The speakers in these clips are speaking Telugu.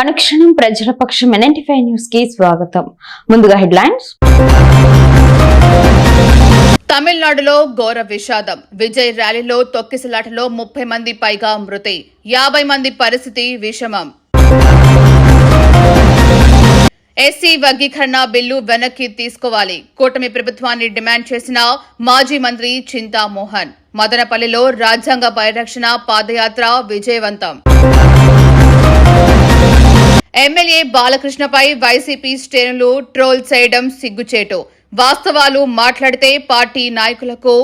అనుక్షణం ప్రజల పక్షం NN25 న్యూస్ కి స్వాగతం. ముందుగా హెడ్లైన్స్. తమిళనాడులో ఘోర విషాదం. విజయ్ ర్యాలీలో తొక్కిసలాటలో 30 మంది పైగా మృతి, 50 మంది పరిస్థితి విషమం. ఎస్సీ వర్గీకరణ బిల్లు వెనక్కి తీసుకోవాలి, కూటమి ప్రభుత్వాన్ని డిమాండ్ చేసిన మాజీ మంత్రి చింతామోహన్. మదనపల్లిలో రాజ్యాంగ పరిరక్షణ పాదయాత్ర విజయవంతం. ఎమ్మెల్యే బాలకృష్ణపై వైసీపీ శ్రేణులు ట్రోల్ చేయడం సిగ్గుచేటు. వాస్తవాలు మాట్లాడితే పార్టీ నాయకులకు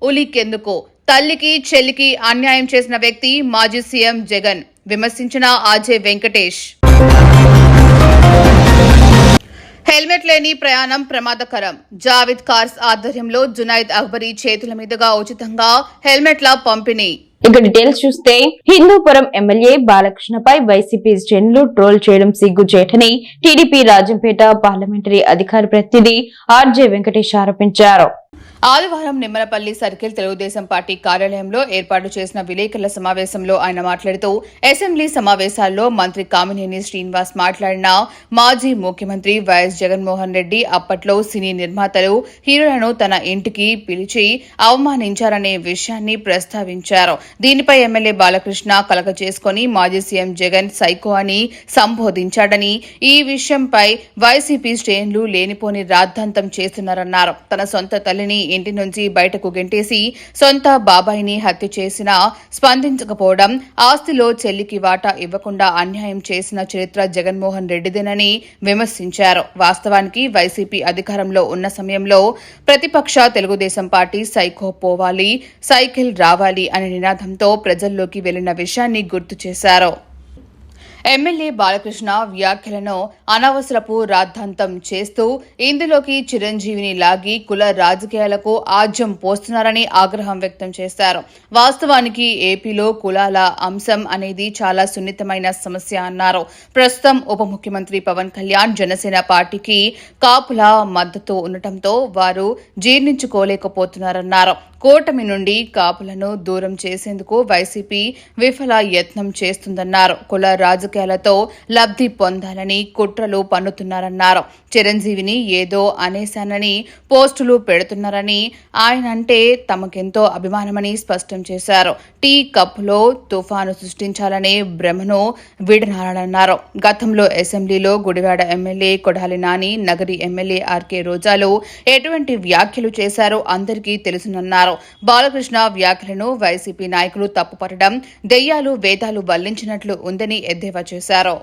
ఉలికెందుకు? తల్లికి చెల్లికి అన్యాయం చేసిన వ్యక్తి మాజీ సీఎం జగన్, విమర్శించిన ఆజే వెంకటేష్. హెల్మెట్ లేని ప్రయాణం ప్రమాదకరం. జావిద్ కార్స్ ఆధ్వర్యంలో జునైద్ అక్బరీ చేతుల మీదుగా ఉచితంగా హెల్మెట్ల పంపిణీ. ఇక డీటెయిల్స్ చూస్తే, హిందూపురం ఎమ్మెల్యే బాలకృష్ణపై వైసీపీ శ్రేణులు ట్రోల్ చేయడం సిగ్గుచేటని టీడీపీ రాజంపేట పార్లమెంటరీ అధికార ప్రతినిధి ఆర్జే వెంకటేష్ ఆరోపించారు. ఆదివారం నిమ్మలపల్లి సర్కిల్ తెలుగుదేశం పార్టీ కార్యాలయంలో ఏర్పాటు చేసిన విలేకరుల సమావేశంలో ఆయన మాట్లాడుతూ, అసెంబ్లీ సమావేశాల్లో మంత్రి కామినేని శ్రీనివాస్ మాట్లాడిన మాజీ ముఖ్యమంత్రి వైఎస్ జగన్మోహన్ రెడ్డి అప్పట్లో సినీ నిర్మాతలు, హీరోలను తన ఇంటికి పిలిచి అవమానించారనే విషయాన్ని ప్రస్తావించారు. దీనిపై ఎమ్మెల్యే బాలకృష్ణ కలగ చేసుకుని మాజీ సీఎం జగన్ సైకో అని సంబోధించాడని, ఈ విషయంపై వైసీపీ శ్రేణులు లేనిపోని రాద్ధాంతం చేస్తున్నారన్నారు. తన సొంత తల్లిని ఇంటి నుంచి బయటకు గెంటేసి సొంత బాబాయిని హత్య చేసినా స్పందించకపోవడం, ఆస్తిలో చెల్లికి వాటా ఇవ్వకుండా అన్యాయం చేసిన చరిత్ర జగన్మోహన్ రెడ్డిదేనని విమర్శించారు. వాస్తవానికి వైసీపీ అధికారంలో ఉన్న సమయంలో ప్రతిపక్ష తెలుగుదేశం పార్టీ సైకో పోవాలి, సైకిల్ రావాలి అనే నినాదంతో ప్రజల్లోకి వెళ్లిన విషయాన్ని గుర్తు చేశారు. ఎమ్మెల్యే బాలకృష్ణ వ్యాఖ్యలను అనవసరపు రాద్ధాంతం చేస్తూ ఇందులోకి చిరంజీవిని లాగి కుల రాజకీయాలకు ఆజ్యం పోస్తున్నారని ఆగ్రహం వ్యక్తం చేశారు. వాస్తవానికి ఏపీలో కులాల అంశం అనేది చాలా సున్నితమైన సమస్య అన్నారు. ప్రస్తుతం ఉప ముఖ్యమంత్రి పవన్ కళ్యాణ్ జనసేన పార్టీకి కాపుల మద్దతు ఉండటంతో వారు జీర్ణించుకోలేకపోతున్నారన్నారు. కూటమి నుండి కాపులను దూరం చేసేందుకు వైసీపీ విఫల యత్నం చేస్తుందన్నారు. కుల రాజకీయాలతో లబ్ధి పొందాలని కుట్రలు పన్నుతున్నారన్నారు. చిరంజీవిని ఏదో అనేశానని పోస్టులు పెడుతున్నారని, ఆయనంటే తమకెంతో అభిమానమని స్పష్టం చేశారు. టీ కప్పులో తుఫాను సృష్టించాలనే భ్రమను వీడనారన్నారు. గతంలో అసెంబ్లీలో Gudivada MLA Kodali Nani, Nagari MLA RK రోజాలు ఎటువంటి వ్యాఖ్యలు చేశారో అందరికీ తెలుసునన్నారు. బాలకృష్ణ వ్యాఖ్యలను వైసీపీ నాయకులు తప్పుపట్టడం దెయ్యాలు వేదాలు వల్లించినట్లు ఉందని ఎద్దేవా చేశారు.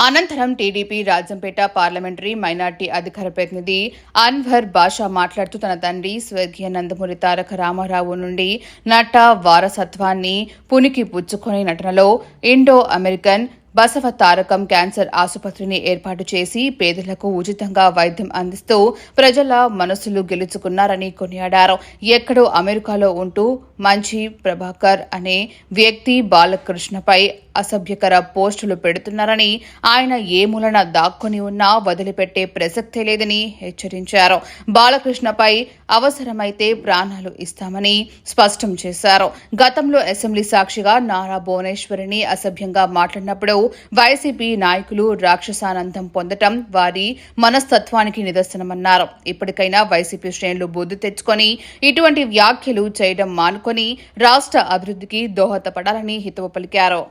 అనంతరం టీడీపీ రాజంపేట పార్లమెంటరీ మైనార్టీ అధికార ప్రతినిధి అన్వర్ బాషా మాట్లాడుతూ, తన తండ్రి స్వర్గీయ నందమూరి తారక రామారావు నుండి నట వారసత్వాన్ని పునికి పుచ్చుకొని నటనలో Indo American Basava Tarakam cancer ఆసుపత్రిని ఏర్పాటు చేసి పేదలకు ఉచితంగా వైద్యం అందిస్తూ ప్రజల మనసులు గెలుచుకున్నారని కొనియాడారు. ఎక్కడో అమెరికాలో ఉంటూ మంచి ప్రభాకర్ అనే వ్యక్తి బాలకృష్ణపై అసభ్యకర పోస్టులు పెడుతున్నారని, ఆయన ఏ మూలన దాక్కుని ఉన్నా వదిలిపెట్టే ప్రసక్తే లేదని హెచ్చరించారు. బాలకృష్ణపై అవసరమైతే ప్రాణాలు ఇస్తామని స్పష్టం చేశారు. గతంలో అసెంబ్లీ సాక్షిగా నారా భువనేశ్వరిని అసభ్యంగా మాట్లాడినప్పుడు వైసీపీ నాయకులు రాక్షసానందం పొందటం వారి మనస్తత్వానికి నిదర్శనమన్నారు. ఇప్పటికైనా వైసీపీ శ్రేణులు బుద్ధి తెచ్చుకొని ఇటువంటి వ్యాఖ్యలు చేయడం మానుకొని రాష్ట్ర అభివృద్ధికి దోహదపడాలని హితవు పలికారు.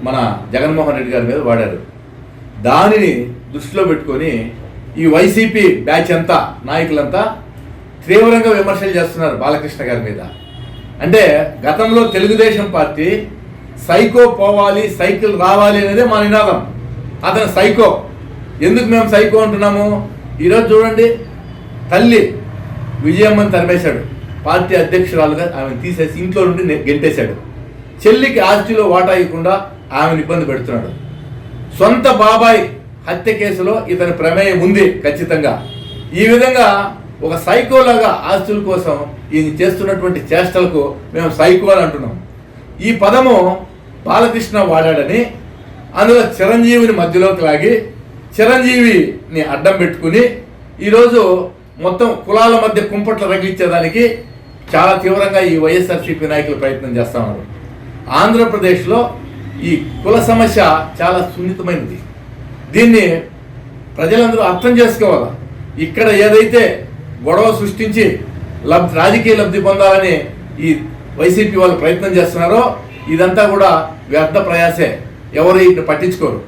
మన జగన్మోహన్ రెడ్డి గారి మీద వాడారు. దానిని దృష్టిలో పెట్టుకొని ఈ వైసీపీ బ్యాచ్ అంతా నాయకులంతా తీవ్రంగా విమర్శలు చేస్తున్నారు బాలకృష్ణ గారి మీద. అంటే గతంలో తెలుగుదేశం పార్టీ సైకో పోవాలి, సైకిల్ రావాలి అనేదే మా నినాదం. అతను సైకో. ఎందుకు మేము సైకో అంటున్నాము? ఈరోజు చూడండి, తల్లి విజయమ్మని తరిమేశాడు, పార్టీ అధ్యక్షురాలుగా ఆమెను తీసేసి ఇంట్లో నుండి గెంటేశాడు. చెల్లికి ఆస్తిలో వాటా ఇవ్వకుండా ఆమెను ఇబ్బంది పెడుతున్నాడు. సొంత బాబాయ్ హత్య కేసులో ఇతని ప్రమేయం ఉంది ఖచ్చితంగా. ఈ విధంగా ఒక సైకోలాగా ఆస్తుల కోసం ఈయన చేస్తున్నటువంటి చేష్టలకు మేము సైకో అని అంటున్నాం. ఈ పదము బాలకృష్ణ వాడాడని, అందులో చిరంజీవిని మధ్యలోకి లాగి చిరంజీవిని అడ్డం పెట్టుకుని ఈరోజు మొత్తం కులాల మధ్య కుంపట్లు రగిలించేదానికి చాలా తీవ్రంగా ఈ వైఎస్ఆర్సీపీ నాయకులు ప్రయత్నం చేస్తా ఉన్నారు. ఆంధ్రప్రదేశ్లో ఈ కుల సమస్య చాలా సున్నితమైనది. దీన్ని ప్రజలందరూ అర్థం చేసుకోవాలి. ఇక్కడ ఏదైతే గొడవ సృష్టించి రాజకీయ లబ్ధి పొందాలని ఈ వైసీపీ వాళ్ళు ప్రయత్నం చేస్తున్నారో ఇదంతా కూడా వ్యర్థ ప్రయాసే. ఎవరు వీటిని పట్టించుకోరు.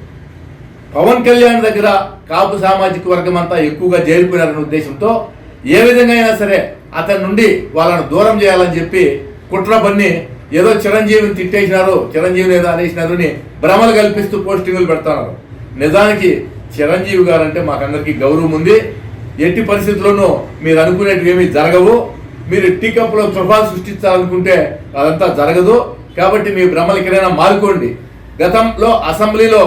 పవన్ కళ్యాణ్ దగ్గర కాపు సామాజిక వర్గం అంతా ఎక్కువగా చేరిపోయారనే ఉద్దేశంతో ఏ విధంగా అయినా సరే అతని నుండి వాళ్ళను దూరం చేయాలని చెప్పి కుట్ర పన్ని ఏదో చిరంజీవిని తిట్టేసినారు, చిరంజీవిని ఏదో అనేసినారు అని భ్రమలు కల్పిస్తూ పోస్టింగులు పెడుతున్నారు. నిజానికి చిరంజీవి గారు అంటే మాకందరికీ గౌరవం ఉంది. ఎట్టి పరిస్థితుల్లోనూ మీరు అనుకునేటివి ఏమీ జరగవు. మీరు టీ కప్లో తుఫాను సృష్టించాలనుకుంటే అదంతా జరగదు. కాబట్టి మీ భ్రమలు ఎక్కడైనా మారుకోండి. గతంలో అసెంబ్లీలో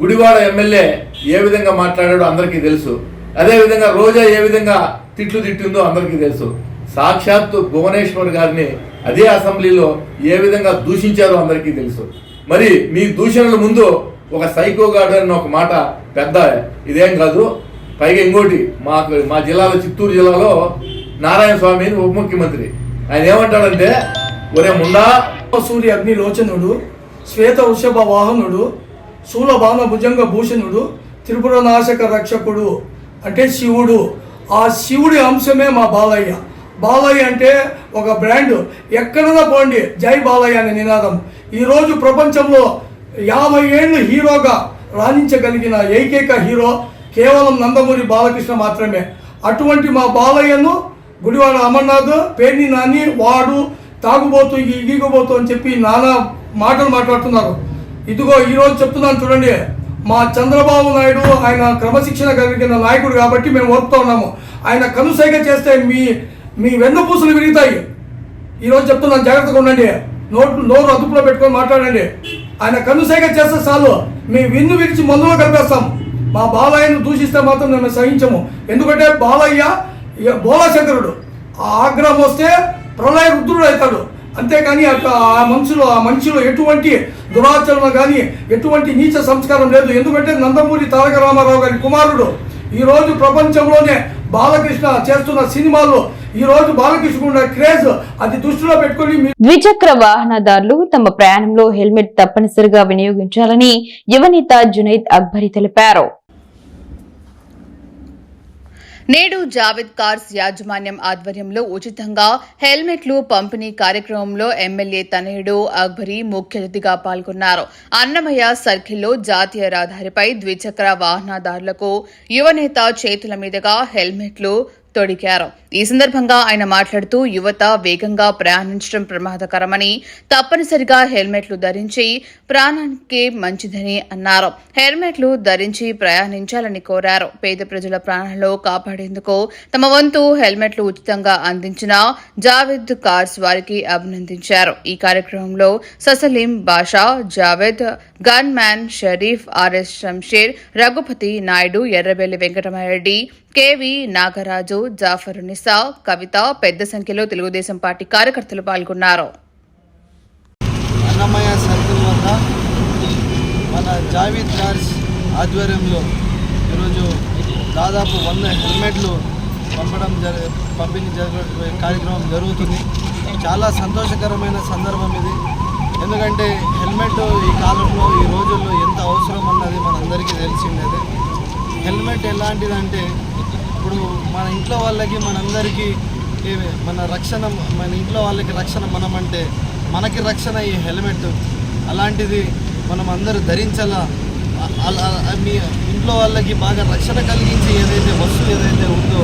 గుడివాడ ఎమ్మెల్యే ఏ విధంగా మాట్లాడాడో అందరికీ తెలుసు. అదేవిధంగా రోజా ఏ విధంగా తిట్లు తిట్టిందో అందరికీ తెలుసు. సాక్షాత్తు భువనేశ్వర్ గారిని అదే అసెంబ్లీలో ఏ విధంగా దూషించారో అందరికీ తెలుసు. మరి మీ దూషణల ముందు ఒక సైకోగాడు అన్న ఒక మాట పెద్ద ఇదేం కాదు. పైగా ఇంకోటి మా జిల్లాలో, చిత్తూరు జిల్లాలో నారాయణ స్వామి ఉప ముఖ్యమంత్రి, ఆయన ఏమంటాడంటే, ఒరే ముండా, సూర్య అగ్ని లోచనుడు, శ్వేత వృషభ వాహనుడు, శూలబాణ భుజంగ భూషణుడు, త్రిపుర నాశక రక్షకుడు అంటే శివుడు. ఆ శివుడి అంశమే మా బాలయ్య. బాలయ్య అంటే ఒక బ్రాండ్. ఎక్కడైనా పోండి జై బాలయ్య అనే నినాదం. ఈరోజు ప్రపంచంలో 50 ఏళ్ళు హీరోగా రాణించగలిగిన ఏకైక హీరో కేవలం నందమూరి బాలకృష్ణ మాత్రమే. అటువంటి మా బాలయ్యను గుడివాడ అమర్నాథ్, పేర్ని నాని, వాడు తాగుబోతూ ఈగిపోతూ అని చెప్పి నానా మాటలు మాట్లాడుతున్నారు. ఇదిగో ఈరోజు చెప్తున్నాను చూడండి, మా చంద్రబాబు నాయుడు ఆయన క్రమశిక్షణ కలిగిన నాయకుడు కాబట్టి మేము ఓర్పుతూ ఉన్నాము. ఆయన కనుసైగ చేస్తే మీ వెన్నుపూసలు విరుగుతాయి. ఈరోజు చెప్తున్నాను, జాగ్రత్తగా ఉండండి. నోరు అదుపులో పెట్టుకొని మాట్లాడండి. ఆయన కనుసైగ చేస్తే చాలు మీ వెన్ను విరిచి మందులో కలిపేస్తాం. మా బాలయ్యను దూషిస్తే మాత్రం మేము సహించము. ఎందుకంటే బాలయ్య బోలాశంకరుడు. ఆ ఆగ్రహం వస్తే ప్రళయ రుద్రుడు అవుతాడు. అంతేకాని ఆ మనిషిలో ఎటువంటి దురాచరణ కానీ ఎటువంటి నీచ సంస్కారం లేదు. ఎందుకంటే నందమూరి తారక రామారావు గారి కుమారుడు. ఈరోజు ప్రపంచంలోనే బాలకృష్ణ చేస్తున్న సినిమాల్లో ఈరోజు బాలకృష్ణ ఉన్న క్రేజ్ అది దృష్టిలో పెట్టుకుని ద్విచక్ర వాహనదారులు తమ ప్రయాణంలో హెల్మెట్ తప్పనిసరిగా వినియోగించాలని యువనేత జునైద్ అక్బరీ తెలిపారు. నేడు జావేద్ కార్స్ యాజమాన్యం ఆధ్వర్యంలో ఉచితంగా హెల్మెట్లు పంపిణీ కార్యక్రమంలో ఎమ్మెల్యే తనయుడు అక్బరీ ముఖ్య అతిథిగా పాల్గొన్నారు. అన్నమయ్య సర్కిల్లో జాతీయ రహదారిపై ద్విచక్ర వాహనదారులకు యువనేత చేతుల మీదుగా హెల్మెట్లు తొడిగారు. ఈ సందర్భంగా ఆయన మాట్లాడుతూ యువత వేగంగా ప్రయాణించడం ప్రమాదకరమని, తప్పనిసరిగా హెల్మెట్లు ధరించి ప్రాణానికి మంచిదని అన్నారు. హెల్మెట్లు ధరించి ప్రయాణించాలని కోరారు. పేద ప్రజల ప్రాణాలు కాపాడేందుకు తమ వంతు హెల్మెట్లు ఉచితంగా అందించిన జావేద్ కార్స్ వారికి అభినందించారు. ఈ కార్యక్రమంలో ససలీం Basha, Javed, gun man Sharif, RS Shamsher, Raghupati Naidu, Errabelli Venkatamareddy, KV Nagaraju, Jafar Nisa, Kavitha, పెద్ద సంఖ్యలో తెలుగుదేశం పార్టీ కార్యకర్తలు పాల్గొన్నారు. అన్నమయ్య సర్కిల్ వద్ద మన జావేద్ కార్స్ ఆధ్వర్యంలో ఈరోజు దాదాపు 100 హెల్మెట్లు పంపిణీ కార్యక్రమం జరుగుతుంది. చాలా సంతోషకరమైన సందర్భం ఇది. ఎందుకంటే హెల్మెట్ ఈ కాలంలో, ఈ రోజుల్లో ఎంత అవసరం అన్నది మనందరికీ తెలిసిందే. హెల్మెట్ ఎలాంటిదంటే, ఇప్పుడు మన ఇంట్లో వాళ్ళకి మనందరికీ మన రక్షణ, మన ఇంట్లో వాళ్ళకి రక్షణ మనమంటే మనకి రక్షణ ఈ హెల్మెట్. అలాంటిది మనం అందరూ ధరించాలా. మీ ఇంట్లో వాళ్ళకి బాగా రక్షణ కలిగించి ఏదైతే వస్తువు ఏదైతే ఉందో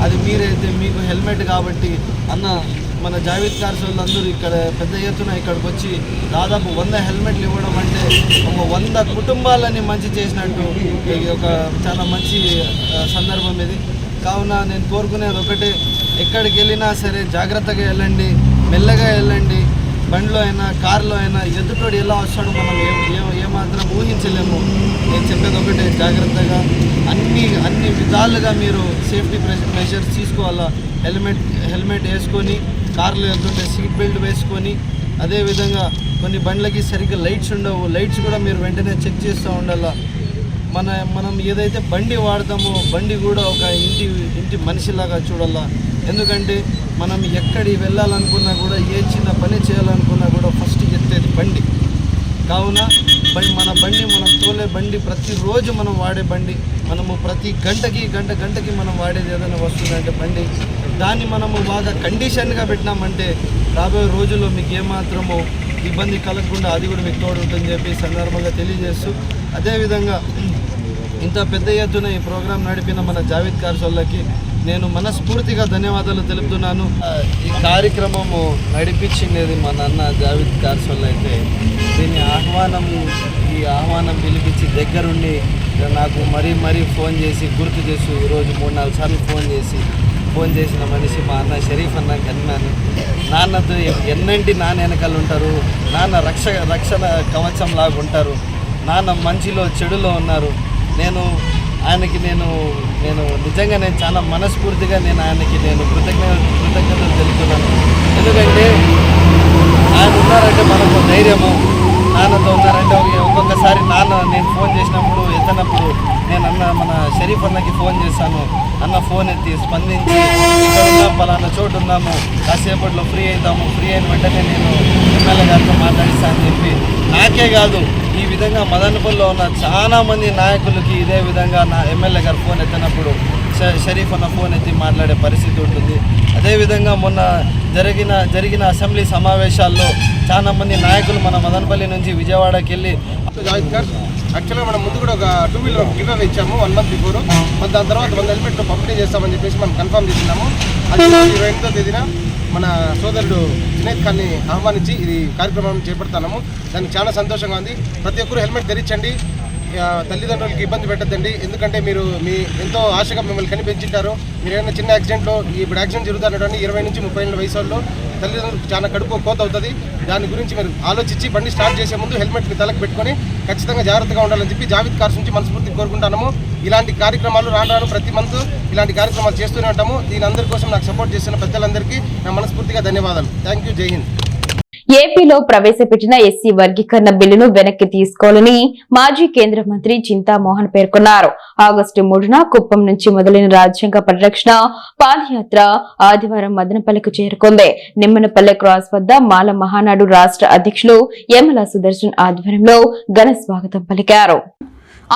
అది మీరైతే మీకు హెల్మెట్ కాబట్టి అన్న మన జావేద్ కార్స్ వాళ్ళందరూ ఇక్కడ పెద్ద ఎత్తున ఇక్కడికి వచ్చి దాదాపు 100 హెల్మెట్లు ఇవ్వడం అంటే ఒక 100 కుటుంబాలని మంచి చేసినట్టు ఒక చాలా మంచి సందర్భం ఇది. కావున నేను కోరుకునేది ఒకటే, ఎక్కడికి వెళ్ళినా సరే జాగ్రత్తగా వెళ్ళండి, మెల్లగా వెళ్ళండి. బండిలో అయినా కారులో అయినా ఎదుటోడు ఎలా వస్తాడో మనం ఏమాత్రం ఊహించలేము. నేను చెప్పేది ఒకటే, జాగ్రత్తగా అన్ని విధాలుగా మీరు సేఫ్టీ మెజర్స్ తీసుకోవాలా. హెల్మెట్ వేసుకొని కార్లో వెళ్తుంటే సీట్ బెల్ట్ వేసుకొని, అదేవిధంగా కొన్ని బండ్లకి సరిగ్గా లైట్స్ ఉండవు, లైట్స్ కూడా మీరు వెంటనే చెక్ చేస్తూ ఉండాలా. మనం ఏదైతే బండి వాడతామో బండి కూడా ఒక ఇంటి మనిషిలాగా చూడాలా. ఎందుకంటే మనం ఎక్కడికి వెళ్ళాలనుకున్నా కూడా, ఏ చిన్న పని చేయాలనుకున్నా కూడా ఫస్ట్ ఎత్తేది బండి. కావున మన బండి మనం తోలే బండి ప్రతిరోజు మనం వాడే బండి, మనము ప్రతి గంటకి మనం వాడేది ఏదైనా వస్తుందంటే బండి, దాన్ని మనము బాగా కండిషన్గా పెట్టినామంటే రాబోయే రోజుల్లో మీకు ఏమాత్రమో ఇబ్బంది కలగకుండా అది కూడా మీకు తోడు ఉంటుందని చెప్పి సందర్భంగా తెలియజేస్తూ, అదేవిధంగా ఇంత పెద్ద ఎత్తున ఈ ప్రోగ్రాం నడిపిన మన జావేద్ కార్స్ వాళ్ళకి నేను మనస్ఫూర్తిగా ధన్యవాదాలు తెలుపుతున్నాను. ఈ కార్యక్రమము నడిపించింది మా నాన్న జావేద్ కార్స్ వల్ల అయితే దీని ఈ ఆహ్వానం పిలిపించి దగ్గరుండి నాకు మరీ ఫోన్ చేసి గుర్తు చేసి ఈరోజు 3-4 సార్లు ఫోన్ చేసిన మనిషి మా అన్న షరీఫ్ అన్న కన్నాను. నాన్నతో ఎన్నంటి నాన్న వెనకాల ఉంటారు, నాన్న రక్షణ కవచం లాగా ఉంటారు, నాన్న మంచిలో చెడులో ఉన్నారు. ఆయనకి నేను నిజంగా చాలా మనస్ఫూర్తిగా ఆయనకి కృతజ్ఞతలు తెలుపుతున్నాను. ఎందుకంటే ఆయన ఉన్నారంటే మనకు ధైర్యము, నాన్నతో ఉన్నారంటే ఒక్కొక్కసారి నేను ఫోన్ చేసినప్పుడు ఎత్తనప్పుడు నేను మన షరీఫ్ అన్నకి ఫోన్ చేశాను, అన్న ఫోన్ ఎత్తి స్పందించి ఇక్కడ ఉన్నాం, పలానా చోటు ఉన్నాము, కాసేపట్లో ఫ్రీ అవుతాము, ఫ్రీ అయిన వెంటనే నేను ఎమ్మెల్యే గారితో మాట్లాడిస్తాను అని చెప్పి, నాకే కాదు ఈ విధంగా మదనపల్లిలో ఉన్న చాలామంది నాయకులకి ఇదే విధంగా నా ఎమ్మెల్యే గారు ఫోన్ ఎత్తినప్పుడు షరీఫ్ అన్న ఫోన్ ఎత్తి మాట్లాడే పరిస్థితి ఉంటుంది. అదేవిధంగా మొన్న జరిగిన అసెంబ్లీ సమావేశాల్లో చాలామంది నాయకులు మన మదనపల్లి నుంచి విజయవాడకి వెళ్ళి యాక్చువల్గా మనం ముందు కూడా ఒక 2 వీలర్ గివ్ అవే ఇచ్చాము 1 మంత్ బిఫోర్. దాని తర్వాత 100 హెల్మెట్ పంపిణీ చేస్తామని చెప్పేసి మనం కన్ఫర్మ్ చేసినాము. అది 28వ తేదీన మన సోదరుడు జునైద్ ఖాన్ని ఆహ్వానించి ఇది కార్యక్రమం చేపడతాము. దానికి చాలా సంతోషంగా ఉంది. ప్రతి ఒక్కరు హెల్మెట్ ధరించండి, తల్లిదండ్రులకి ఇబ్బంది పెట్టద్దండి. ఎందుకంటే మీరు ఎంతో ఆశగా మిమ్మల్ని కనిపించారు. మీరు ఏదైనా చిన్న యాక్సిడెంట్లో ఇప్పుడు యాక్సిడెంట్ జరుగుతున్నటువంటి 20 నుంచి 30 ఏళ్ళ వయసు వాళ్ళు తల్లిదండ్రులకు చాలా కడుపు కోత అవుతుంది. దాని గురించి మీరు ఆలోచించి బండి స్టార్ట్ చేసే ముందు హెల్మెట్ని తలకు పెట్టుకొని ఖచ్చితంగా జాగ్రత్తగా ఉండాలని చెప్పి జావేద్ కార్స్ నుంచి మనస్ఫూర్తిగా కోరుకుంటున్నాము. ఇలాంటి కార్యక్రమాలు రాను ప్రతి మంత్ ఇలాంటి కార్యక్రమాలు చేస్తూనే ఉంటాము. దీని అందరి కోసం నాకు సపోర్ట్ చేస్తున్న పెద్దలందరికీ నా మనస్ఫూర్తిగా ధన్యవాదాలు. Thank you. జై హింద్. ఏపీలో ప్రవేశపెట్టిన ఎస్సీ వర్గీకరణ బిల్లును వెనక్కి తీసుకోవాలని మాజీ కేంద్ర మంత్రి చింతామోహన్ పేర్కొన్నారు. ఆగస్టు 3న కుప్పం నుంచి మొదలైన రాజ్యాంగ పరిరక్షణ పాదయాత్ర ఆదివారం మదనపల్లికి చేరుకుంది. నిమ్మనపల్లె క్రాస్ వద్ద మాల మహానాడు రాష్ట్ర అధ్యక్షులు యమల సుదర్శన్ ఆధ్వర్యంలో ఘన స్వాగతం పలికారు.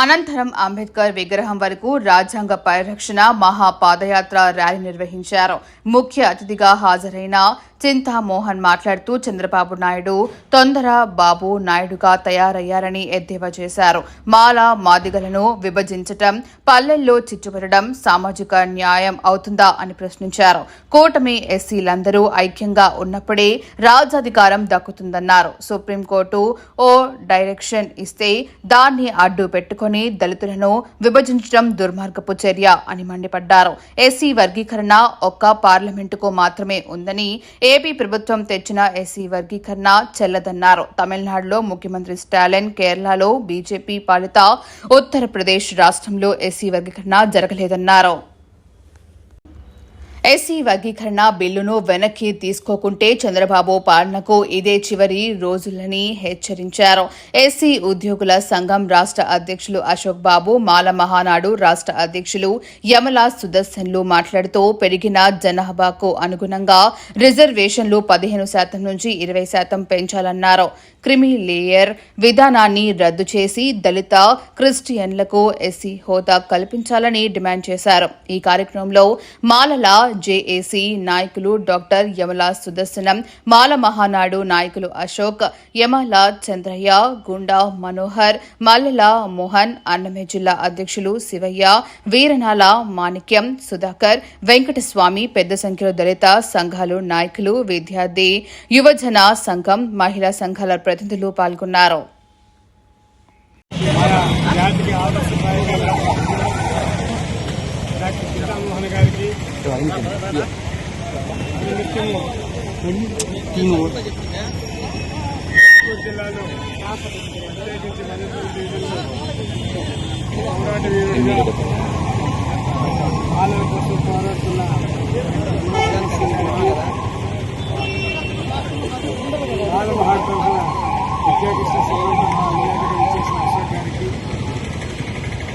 అనంతరం అంబేద్కర్ విగ్రహం వరకు రాజ్యాంగ పరిరక్షణ మహా పాదయాత్ర ర్యాలీ నిర్వహించారు. ముఖ్య అతిథిగా హాజరైన చింతామోహన్ మాట్లాడుతూ చంద్రబాబు నాయుడు తొందర బాబు నాయుడుగా తయారయ్యారని ఎద్దేవా చేశారు. మాల మాదిగలను విభజించటం, పల్లెల్లో చిచ్చుపెట్టడం సామాజిక న్యాయం అవుతుందా అని ప్రశ్నించారు. కూటమి ఎస్సీలందరూ ఐక్యంగా ఉన్నప్పుడే రాజ్యాధికారం దక్కుతుందన్నారు. సుప్రీంకోర్టు ఓ డైరెక్షన్ ఇస్తే దాన్ని అడ్డు పెట్టుకుని దళితులను విభజించడం దుర్మార్గపు చర్య అని మండిపడ్డారు. ఎస్సీ వర్గీకరణ ఒక్క పార్లమెంటుకు మాత్రమే ఉందని, ఏపీ ప్రభుత్వం తెచ్చిన ఎస్సీ వర్గీకరణ చెల్లదన్నారు. తమిళనాడులో ముఖ్యమంత్రి స్టాలిన్, కేరళలో బీజేపీ పాలిత ఉత్తరప్రదేశ్ రాష్ట్రంలో ఎస్సీ వర్గీకరణ జరగలేదన్నారు. ఎస్సీ వర్గీకరణ బిల్లును వెనక్కి తీసుకోకుంటే చంద్రబాబు పాలనకు ఇదే చివరి రోజులని హెచ్చరించారు. ఎస్సీ ఉద్యోగుల సంఘం రాష్ట్ర అధ్యక్షులు అశోక్ బాబు, మాల మహానాడు రాష్ట్ర అధ్యక్షులు యమల సుదర్శన్లు మాట్లాడుతూ పెరిగిన జనాభాకు అనుగుణంగా రిజర్వేషన్లు 15% నుంచి 20% పెంచాలన్నారు. క్రిమి లేయర్ విధానాన్ని రద్దు చేసి దళిత క్రిస్టియన్లకు ఎస్సీ హోదా కల్పించాలని డిమాండ్ చేశారు. ఈ కార్యక్రమంలో మాలల జేఏసీ నాయకులు డాక్టర్ యమల సుదర్శనం, మాల మహానాడు నాయకులు అశోక్, యమల చంద్రయ్య, గుండా మనోహర్, మల్లెల మోహన్, అన్నమే జిల్లా అధ్యక్షులు శివయ్య, వీరనాల మాణిక్యం, సుధాకర్, వెంకటస్వామి పెద్ద సంఖ్యలో దళిత సంఘాలు నాయకులు, విద్యార్థి యువజన సంఘం, మహిళా సంఘాల ప్రతినిధులు పాల్గొన్నారు.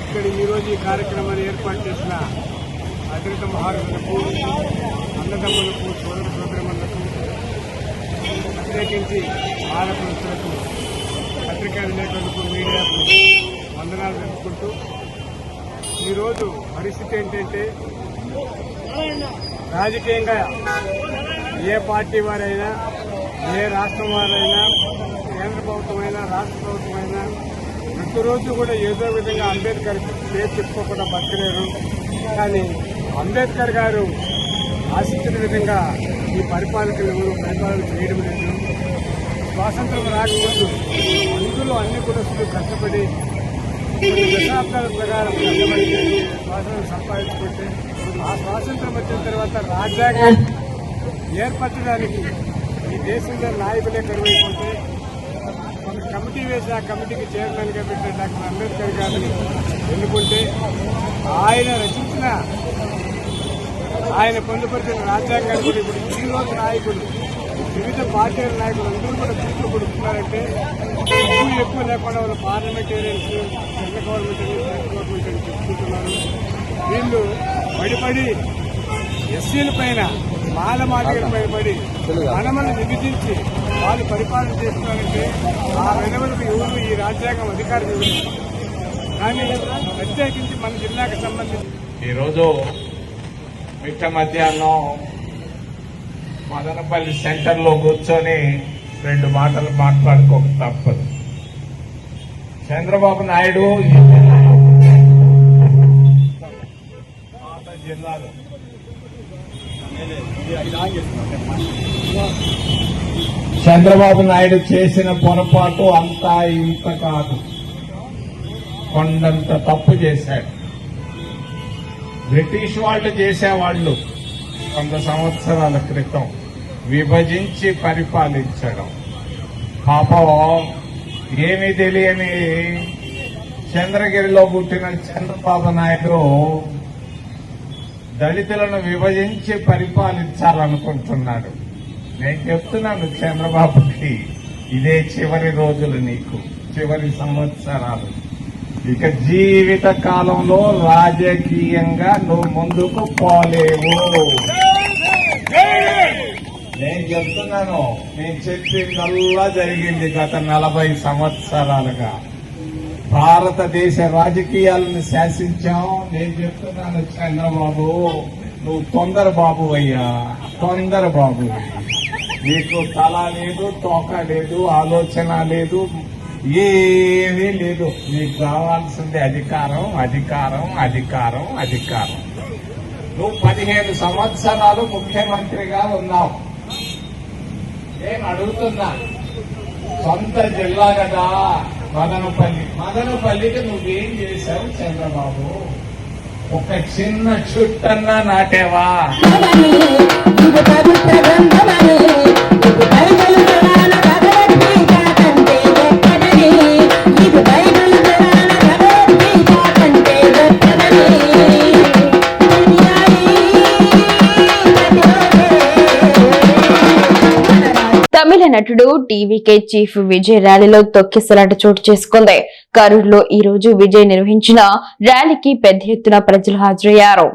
ఇక్కడ ఈరోజు ఈ కార్యక్రమాన్ని ఏర్పాటు చేసిన అగ్రత మహారాజులకు, అన్నదమ్ములకు, సోదర సోదరమ్మలకు, ప్రత్యేకించి ఆడపడుచులకు పత్రికా విలేకరులకు మీడియాకు వందనాలు తెలుపుకుంటూ ఈరోజు పరిస్థితి ఏంటంటే రాజకీయంగా ఏ పార్టీ వారైనా ఏ రాష్ట్రం వారైనా కేంద్ర ప్రభుత్వమైనా రాష్ట్ర ప్రభుత్వమైనా ప్రతిరోజు కూడా ఏదో విధంగా అంబేద్కర్ పేరు చెప్పుకోకుండా బతకలేరు. కానీ అంబేద్కర్ గారు ఆశించిన విధంగా ఈ పరిపాలన చేయడం లేదు. స్వాతంత్రం రాకముందు అందులో అన్ని కులస్తులు కష్టపడి కొన్ని దశాబ్దాల ప్రకారం కష్టపడి స్వాతంత్రం సంపాదించుకుంటే ఆ స్వాతంత్రం వచ్చిన తర్వాత రాజ్యాంగం ఏర్పరచడానికి ఈ దేశంలో నాయకులే కరువైపోతే ఒక కమిటీ వేసి ఆ కమిటీకి చైర్మన్గా పెట్టిన డాక్టర్ అంబేద్కర్ గారిని ఎన్నుకుంటే ఆయన రచించిన ఆయన పొందుపరిచిన రాజ్యాంగాన్ని కూడా ఇప్పుడు ఈ రోజు నాయకులు వివిధ పార్టీల నాయకులు అందరూ కూడా చూస్తూ కొడుతున్నారంటే ఎక్కువ లేకుండా వాళ్ళు పార్లమెంటేరియన్స్ సెంట్రల్ గవర్నమెంట్ అని స్టేట్ గవర్నమెంట్ అని చెప్పుకుంటున్నారు. వీళ్ళు పడిపడి ఎస్సీల పైన మాలమాదిగల పైన పడి మనమను విభజించి వాళ్ళు పరిపాలన చేస్తున్నారంటే ఆ విధవులకు ఎవరు ఈ రాజ్యాంగం అధికారం ఇవ్వలేదు. కానీ ప్రత్యేకించి మన జిల్లాకు సంబంధించి ఈరోజు మిట్ట మధ్యాహ్నం మదనపల్లి సెంటర్లో కూర్చొని 2 మాటలు మాట్లాడుకోక తప్పదు. చంద్రబాబు నాయుడు ఈ జిల్లాలో చంద్రబాబు నాయుడు చేసిన పొరపాటు అంతా ఇంత కాదు, కొండంత తప్పు చేశాడు. బ్రిటిష్ వాళ్ళు చేసేవాళ్ళు 100 సంవత్సరాల క్రితం విభజించి పరిపాలించడం. పాపం ఏమీ తెలియని చంద్రగిరిలో పుట్టిన చంద్రబాబు నాయుడు దళితులను విభజించి పరిపాలించాలనుకుంటున్నాడు. నేను చెప్తున్నాను చంద్రబాబుకి, ఇదే చివరి రోజులు, నీకు చివరి సంవత్సరాలు. ఇక జీవిత కాలంలో రాజకీయంగా నువ్వు ముందుకు పోలేవు. నేను చెప్తున్నాను, నేను చెప్పిందల్లా జరిగింది గత 40 సంవత్సరాలుగా. భారతదేశ రాజకీయాలను శాసించాం. నేను చెప్తున్నాను చంద్రబాబు, నువ్వు తొందర బాబు అయ్యా, తొందర బాబు. నీకు తల లేదు, తోక లేదు, ఆలోచన లేదు, ఏమీ లేదు. నీకు కావాల్సింది అధికారం, అధికారం, అధికారం, అధికారం. నువ్వు 15 సంవత్సరాలు ముఖ్యమంత్రిగా ఉన్నావు. నేను అడుగుతున్నా, సొంత జిల్లా కదా మదనపల్లికి నువ్వేం చేశావు చంద్రబాబు? ఒక చిన్న చుట్టన్నా నాటేవా? తమిళ నటుడు టీవీకే చీఫ్ విజయ్ ర్యాలీలో తొక్కిసలాట చోటు చేసుకుంది. కరూరులో ఈ రోజు విజయ్ నిర్వహించిన ర్యాలీకి పెద్ద ఎత్తున ప్రజలు హాజరయ్యారు.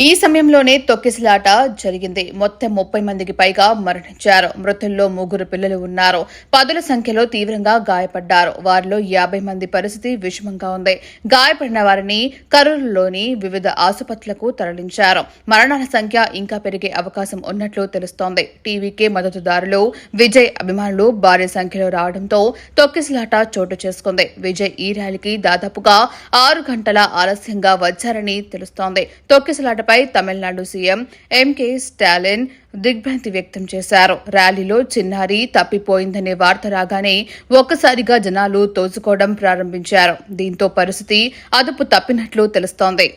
ఈ సమయంలోనే తొక్కిసలాట జరిగింది. మొత్తం 30 మందికి పైగా మరణించారు. మృతుల్లో 3 పిల్లలు ఉన్నారు. 10ల సంఖ్యలో తీవ్రంగా గాయపడ్డారు. వారిలో 50 మంది పరిస్థితి విషమంగా ఉంది. గాయపడిన వారిని కరూరులోని వివిధ ఆసుపత్రులకు తరలించారు. మరణాల సంఖ్య ఇంకా పెరిగే అవకాశం ఉన్నట్లు తెలుస్తోంది. టీవీకే మద్దతుదారులు, విజయ్ అభిమానులు భారీ సంఖ్యలో రావడంతో తొక్కిసలాట చోటు చేసుకుంది. విజయ్ ఈ ర్యాలీకి దాదాపుగా 6 గంటల ఆలస్యంగా వచ్చారని తెలుస్తోంది. తొక్కిసలాటపై తమిళనాడు సీఎం ఎంకే స్టాలిన్ దిగ్భ్రాంతి వ్యక్తం చేశారు. ర్యాలీలో చిన్నారి తప్పిపోయిందనే వార్త రాగానే ఒక్కసారిగా జనాలు తోసుకోవడం ప్రారంభించారు. దీంతో పరిస్థితి అదుపు తప్పినట్లు తెలుస్తోంది.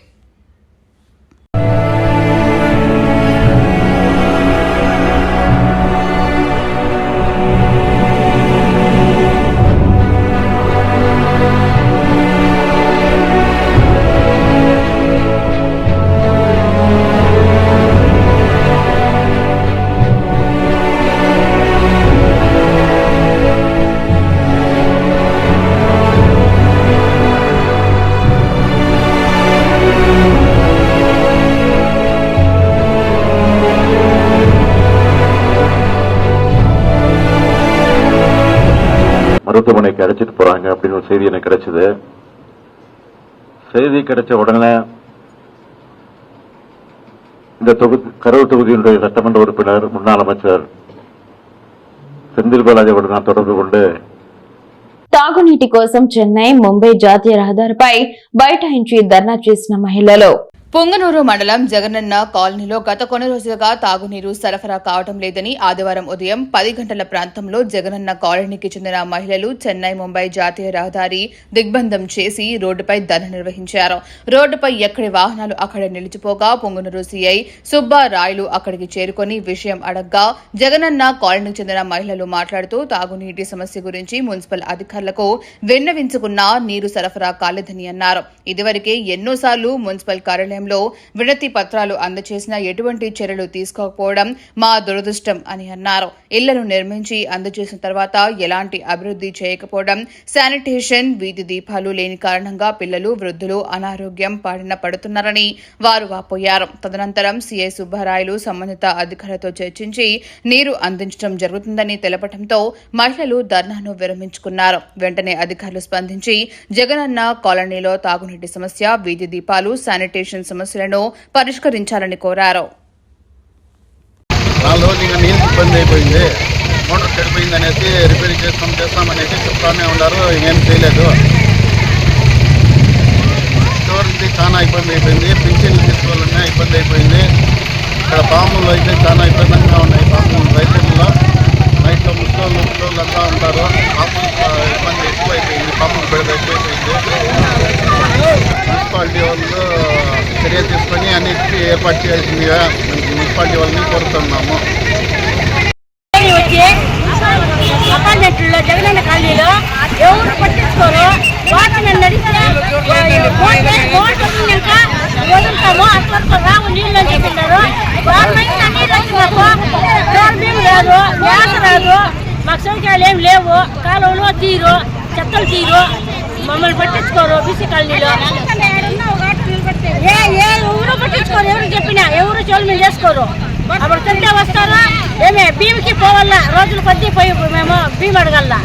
மருத்துவமனை கிடைச்சிட்டு போறாங்க அப்படின்னு ஒரு செய்தி எனக்கு கிடைச்சது. செய்தி கிடைச்ச உடனே இந்த கரூர் தொகுதியினுடைய சட்டமன்ற உறுப்பினர் முன்னாள் அமைச்சர் செந்தில் பாலாஜியோடு நான் தொடர்பு கொண்டு తాగునీటి కోసం చెన్నై ముంబై జాతీయ రహదారిపై బైఠాయించి ధర్నా చేసిన మహిళలు. పుంగనూరు మండలం జగనన్న కాలనీలో గత కొన్ని రోజులుగా తాగునీరు సరఫరా కావడం లేదని ఆదివారం ఉదయం 10 గంటల ప్రాంతంలో జగనన్న కాలనీకి చెందిన మహిళలు చెన్నై ముంబై జాతీయ రహదారి దిగ్బంధం చేసి రోడ్డుపై ధర్నా నిర్వహించారు. రోడ్డుపై ఎక్కడి వాహనాలు అక్కడే నిలిచిపోగా పుంగనూరు సీఐ సుబ్బారాయులు అక్కడికి చేరుకుని విషయం అడగ్గా జగనన్న కాలనీకి చెందిన మహిళలు మాట్లాడుతూ తాగునీటి సమస్య గురించి మున్సిపల్ అధికారులకు విన్నవించుకున్నా నీరు సరఫరా కాలేదని అన్నారు. ఇదివరకే ఎన్నోసార్లు మున్సిపల్ కార్యాలయం వినతి పత్రాలు అందజేసిన ఎటువంటి చర్యలు తీసుకోకపోవడం మా దురదృష్టం అని అన్నారు. ఇళ్లను నిర్మించి అందజేసిన తర్వాత ఎలాంటి అభివృద్ధి చేయకపోవడం, శానిటేషన్, వీధి దీపాలు లేని కారణంగా పిల్లలు, వృద్ధులు అనారోగ్యం బారిన పడుతున్నారని వారు వాపోయారు. తదనంతరం సీఐ సుబ్బారాయులు సంబంధిత అధికారులతో చర్చించి నీరు అందించడం జరుగుతుందని తెలపడంతో మహిళలు ధర్నాను విరమించుకున్నారు. వెంటనే అధికారులు స్పందించి జగనన్న కాలనీలో తాగునీటి సమస్య, వీధి దీపాలు, శానిటేషన్ సమస్యలను పరిష్కరించాలని కోరారు. 4 రోజులుగా నీళ్ళు ఇబ్బంది అయిపోయింది, మోటార్ చెడిపోయింది అనేసి రిపేర్ చేస్తామనేసి చెప్తానే ఉన్నారు. ఏం చేయలేదు. చివరికి చాలా ఇబ్బంది అయిపోయింది. పింఛన్లు తీసుకోవాలన్నా ఇబ్బంది అయిపోయింది. ఇక్కడ పాములు అయితే చాలా ఇబ్బందిగా ఉన్నాయి. పాములు రైతుల్లో నైట్లో ముసలోళ్ళు అంతా ఉంటారు. పాములు ఇబ్బంది ఎక్కువ అయిపోయింది. పాములు బెడద ఎక్కువైపోయింది. మున్సిపాలిటీ వాళ్ళు చర్య తీసుకొని అన్నిటికీ ఏర్పాటు చేయాల్సిందిగా మున్సిపాలిటీ వాళ్ళని కోరుతున్నాము. అపార్ట్మెంట్లో జగనన్న కాలనీలో ఎవరు పట్టించుకోరు. వాటిని నడిస్తే వదులుతాము, అట్లా రావు నీళ్ళు అని చెప్పినారు. నీళ్ళు వచ్చినాకు రాదు, గ్యాస్ రాదు, మాకు సౌకర్యాలు ఏం లేవు. కాలువలు తీరు, చెత్తలు తీరు, మమ్మల్ని పట్టించుకోరు. బీసీ కాలనీలో ఎవరు పట్టించుకోరు. ఎవరు చెప్పినా ఎవరు చోలు మీద చేసుకోరు. అప్పుడు తింటే వస్తారా ఏమే భీమికి పోవాలా, రోజులు కొద్ది పోయి మేము భీమ్ అడగల్లా.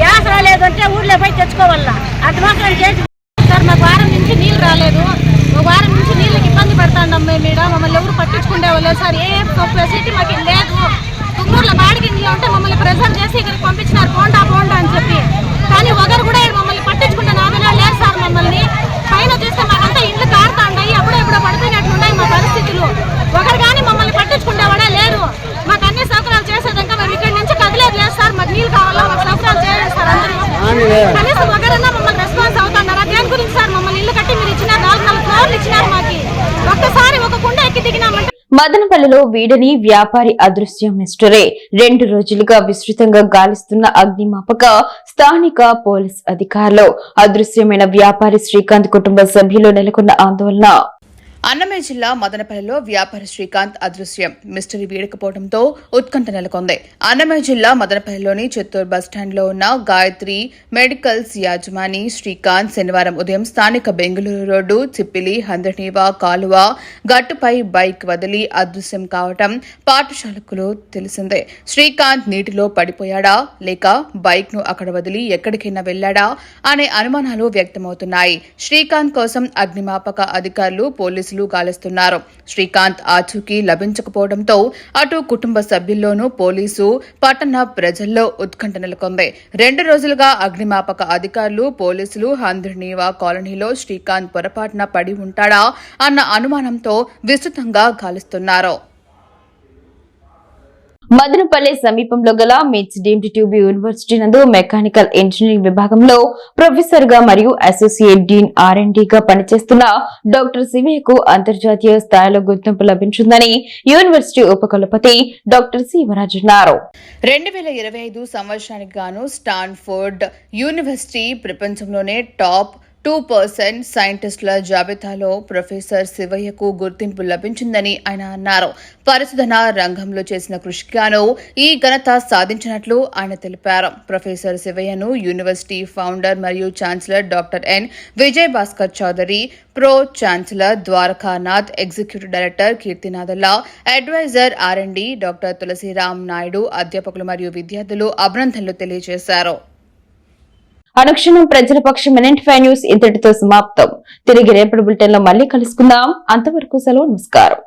గ్యాస్ రాలేదంటే ఊళ్ళో పోయి తెచ్చుకోవాలా. అటు మాత్రం చేసి సార్ మాకు వారం నుంచి నీళ్ళు రాలేదు. ఒక వారం నుంచి నీళ్ళకి ఇబ్బంది పడుతున్నాం మేము. ఇక్కడ మమ్మల్ని ఎవరు పట్టించుకుంటే వాళ్ళు సార్ ఏ ఫెసిలిటీ మాకు లేదు. తుమ్మూరులో బాడికి నీళ్ళు ఉంటే మమ్మల్ని ప్రెజర్ చేసి ఇక్కడికి పంపించినారు, పోండా అని చెప్పి. కానీ ఒకరు కూడా మమ్మల్ని పట్టించుకుంటే నామినా లేదు సార్. మమ్మల్ని పైన చూస్తే మాకంతా ఇండ్లు కారుతా ఉన్నాయి. ఎప్పుడో పడిపోయినట్లు ఉన్నాయి మా పరిస్థితులు. ఒకరు కానీ మమ్మల్ని పట్టించుకుంటేవాడే లేరు. మాకు అన్ని సౌకర్యాలు చేసేదాకా మేము ఇక్కడి నుంచి కదిలేదు లేదు సార్. మాకు నీళ్ళు కావాలా, మాకు సౌకర్యాలు చేయాలి సార్. అందరూ కనీసం ఒకరన్నా మమ్మల్ని రెస్పాన్స్ అవుతున్నారా? దేని గురించి సార్ మమ్మల్ని ఇల్లు కట్టి మీరు ఇచ్చినారు, 4 ఫ్లోర్లు ఇచ్చినారు మాకు. ఒక్కసారి ఒక కుండ ఎక్కి దిగినామంటే. మదనపల్లిలో వీడని వ్యాపారి అదృశ్యం మిస్టరే. 2 రోజులుగా విస్తృతంగా గాలిస్తున్న అగ్నిమాపక స్థానిక పోలీస్ అధికారులు. అదృశ్యమైన వ్యాపారి శ్రీకాంత్ కుటుంబ సభ్యులు నెలకొన్న ఆందోళన. అన్నమయ్య జిల్లా మదనపల్లిలో వ్యాపారి శ్రీకాంత్ అదృశ్యం మిస్టరీ వీడకపోవడంతో ఉత్కంఠ నెలకొంది. అన్నమయ్య జిల్లా మదనపల్లిలోని చిత్తూరు బస్టాండ్లో ఉన్న గాయత్రి మెడికల్స్ యాజమాని శ్రీకాంత్ శనివారం ఉదయం స్థానిక బెంగళూరు రోడ్డు చిప్పిలి హంద్రనీవా కాలువ గట్టుపై బైక్ వదిలి అదృశ్యం కావటం పాఠశాలకులు తెలిసిందే. శ్రీకాంత్ నీటిలో పడిపోయాడా లేక బైక్ ను అక్కడ వదిలి ఎక్కడికైనా వెళ్లాడా అనే అనుమానాలు వ్యక్తమవుతున్నాయి. శ్రీకాంత్ కోసం అగ్నిమాపక అధికారులు, పోలీసులు గాలిస్తున్నారు. శ్రీకాంత్ ఆచూకీ లభించకపోవడంతో అటు కుటుంబ సభ్యుల్లోనూ పోలీసు, పట్టణ ప్రజల్లో ఉత్కంఠ నెలకొంది. 2 రోజులుగా అగ్నిమాపక అధికారులు, పోలీసులు హంద్రనీవా కాలనీలో శ్రీకాంత్ పొరపాటున పడి ఉంటాడా అన్న అనుమానంతో విస్తృతంగా గాలిస్తున్నారు. మదనపల్లి సమీపంలో గల మిట్స్ డీమ్డ్ ట్యూబ్ యూనివర్సిటీ నందు మెకానికల్ ఇంజనీరింగ్ విభాగంలో ప్రొఫెసర్ గా మరియు అసోసియేట్ డీన్ R&D గా పనిచేస్తున్న డాక్టర్ శివయ్యకు అంతర్జాతీయ స్థాయిలో గుర్తింపు లభించిందని యూనివర్సిటీ ఉపకులపతి డాక్టర్ శివరాజ్ అన్నారు. 2025 సంవత్సరానికి గాను స్టాన్ఫోర్డ్ యూనివర్సిటీ ప్రపంచంలోనే టాప్ 2% సైంటిస్టుల జాబితాలో ప్రొఫెసర్ శివయ్యకు గుర్తింపు లభించిందని ఆయన అన్నారు. పరిశోధన రంగంలో చేసిన కృషిగాను ఈ ఘనత సాధించినట్లు ఆయన తెలిపారు. ప్రొఫెసర్ శివయ్యను యూనివర్సిటీ ఫౌండర్ మరియు chancellor doctor N Vijay Bhaskar Chowdary, pro chancellor Dwarakanath, executive director కీర్తినాథల్లా, advisor R&D doctor Tulasiram Naidu, అధ్యాపకులు మరియు విద్యార్థులు అభినందనలు తెలియజేశారు. అనుక్షణం ప్రజల పక్షం NN5 న్యూస్ ఇంతటితో సమాప్తం. తిరిగి రేపటి బులెటిన్ లో మళ్ళీ కలుసుకుందాం. అంతవరకు సెలవు. నమస్కారం.